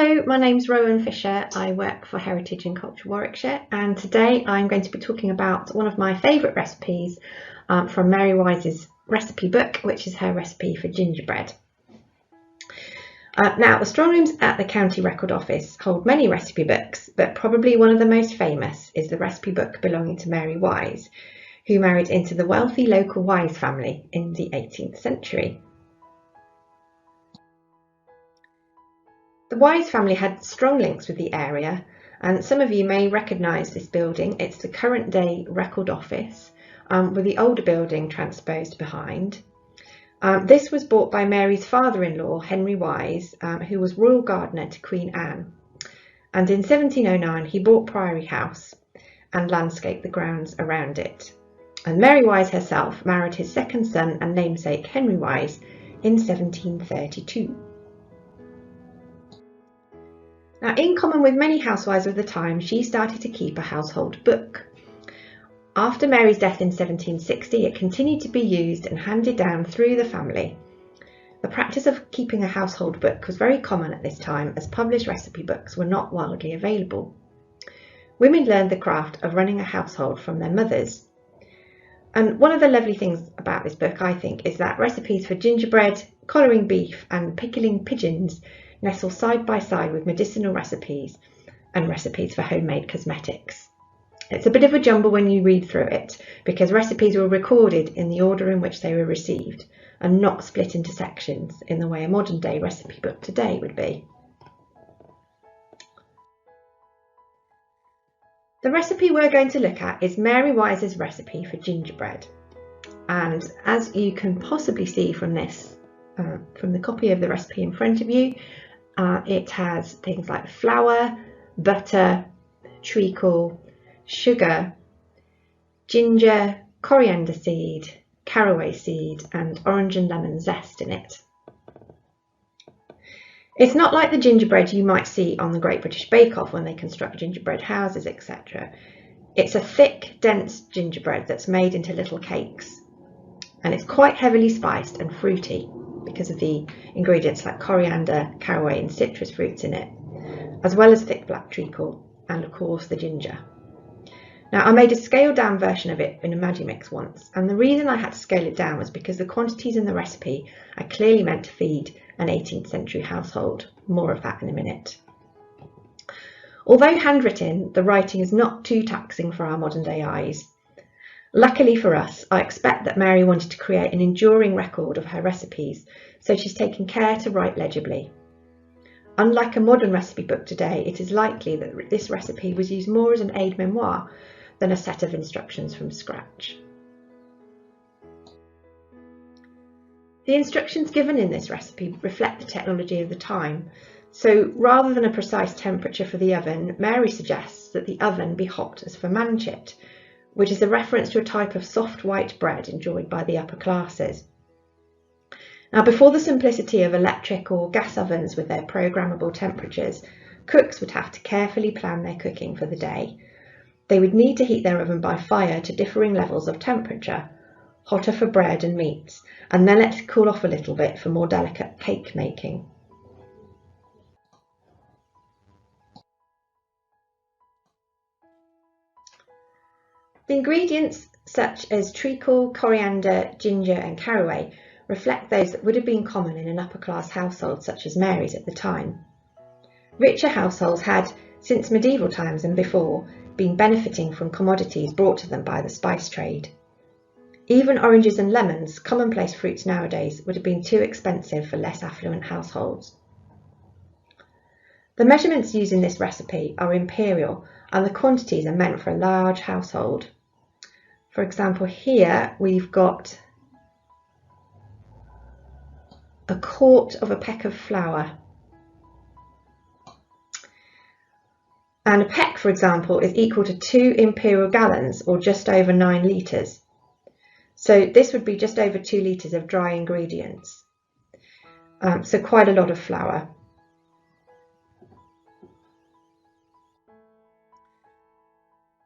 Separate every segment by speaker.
Speaker 1: Hello, my name's Rowan Fisher. I work for Heritage and Culture Warwickshire, and today I'm going to be talking about one of my favourite recipes from Mary Wise's recipe book, which is her recipe for gingerbread. Now, the strong rooms at the County Record Office hold many recipe books, but probably one of the most famous is the recipe book belonging to Mary Wise, who married into the wealthy local Wise family in the 18th century. The Wise family had strong links with the area, and some of you may recognise this building. It's the current day record office, with the older building transposed behind. This was bought by Mary's father-in-law, Henry Wise, who was royal gardener to Queen Anne. And in 1709 he bought Priory House and landscaped the grounds around it. And Mary Wise herself married his second son and namesake, Henry Wise, in 1732. Now, in common with many housewives of the time, she started to keep a household book. After Mary's death in 1760, it continued to be used and handed down through the family. The practice of keeping a household book was very common at this time, as published recipe books were not widely available. Women learned the craft of running a household from their mothers. And one of the lovely things about this book, I think, is that recipes for gingerbread, collaring beef and pickling pigeons nestle side by side with medicinal recipes and recipes for homemade cosmetics. It's a bit of a jumble when you read through it, because recipes were recorded in the order in which they were received and not split into sections in the way a modern day recipe book today would be. The recipe we're going to look at is Mary Wise's recipe for gingerbread, and as you can possibly see from this, from the copy of the recipe in front of you, it has things like flour, butter, treacle, sugar, ginger, coriander seed, caraway seed and orange and lemon zest in it. It's not like the gingerbread you might see on the Great British Bake Off when they construct gingerbread houses, etc. It's a thick, dense gingerbread that's made into little cakes, and it's quite heavily spiced and fruity because of the ingredients like coriander, caraway and citrus fruits in it, as well as thick black treacle and of course the ginger. Now, I made a scaled down version of it in a Magimix once, and the reason I had to scale it down was because the quantities in the recipe are clearly meant to feed an 18th century household. More of that in a minute. Although handwritten, the writing is not too taxing for our modern day eyes. Luckily for us, I expect that Mary wanted to create an enduring record of her recipes, so she's taken care to write legibly. Unlike a modern recipe book today, it is likely that this recipe was used more as an aide-memoire than a set of instructions from scratch. The instructions given in this recipe reflect the technology of the time, so rather than a precise temperature for the oven, Mary suggests that the oven be hot as for manchet, which is a reference to a type of soft white bread enjoyed by the upper classes. Now, before the simplicity of electric or gas ovens with their programmable temperatures, cooks would have to carefully plan their cooking for the day. They would need to heat their oven by fire to differing levels of temperature, hotter for bread and meats, and then let it cool off a little bit for more delicate cake making. The ingredients such as treacle, coriander, ginger and caraway reflect those that would have been common in an upper class household such as Mary's at the time. Richer households had, since medieval times and before, been benefiting from commodities brought to them by the spice trade. Even oranges and lemons, commonplace fruits nowadays, would have been too expensive for less affluent households. The measurements used in this recipe are imperial, and the quantities are meant for a large household. For example, here we've got a quart of a peck of flour. And a peck, for example, is equal to 2 imperial gallons, or just over 9 litres. So this would be just over 2 litres of dry ingredients. So quite a lot of flour.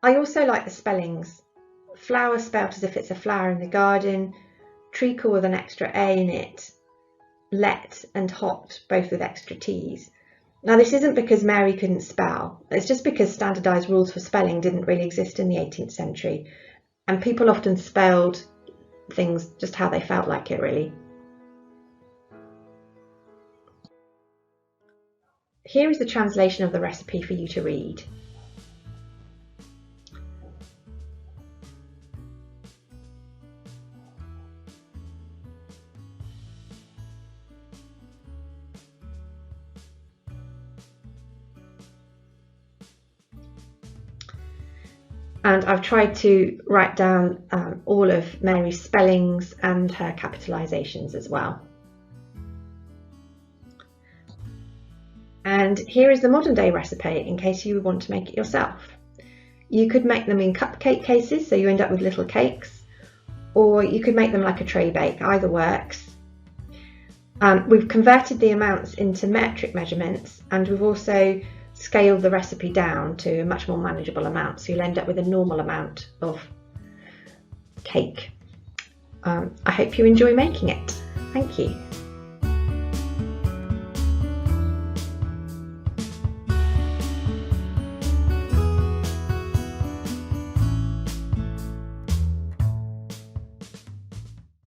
Speaker 1: I also like the spellings. Flour spelt as if it's a flower in the garden, treacle with an extra A in it, let and hot, both with extra T's. Now, this isn't because Mary couldn't spell, it's just because standardised rules for spelling didn't really exist in the 18th century, and people often spelled things just how they felt like it, really. Here is the translation of the recipe for you to read. And I've tried to write down all of Mary's spellings and her capitalizations as well. And here is the modern day recipe in case you want to make it yourself. You could make them in cupcake cases, so you end up with little cakes, or you could make them like a tray bake, either works. We've converted the amounts into metric measurements, and we've also scaled the recipe down to a much more manageable amount, so you'll end up with a normal amount of cake. I hope you enjoy making it. Thank you.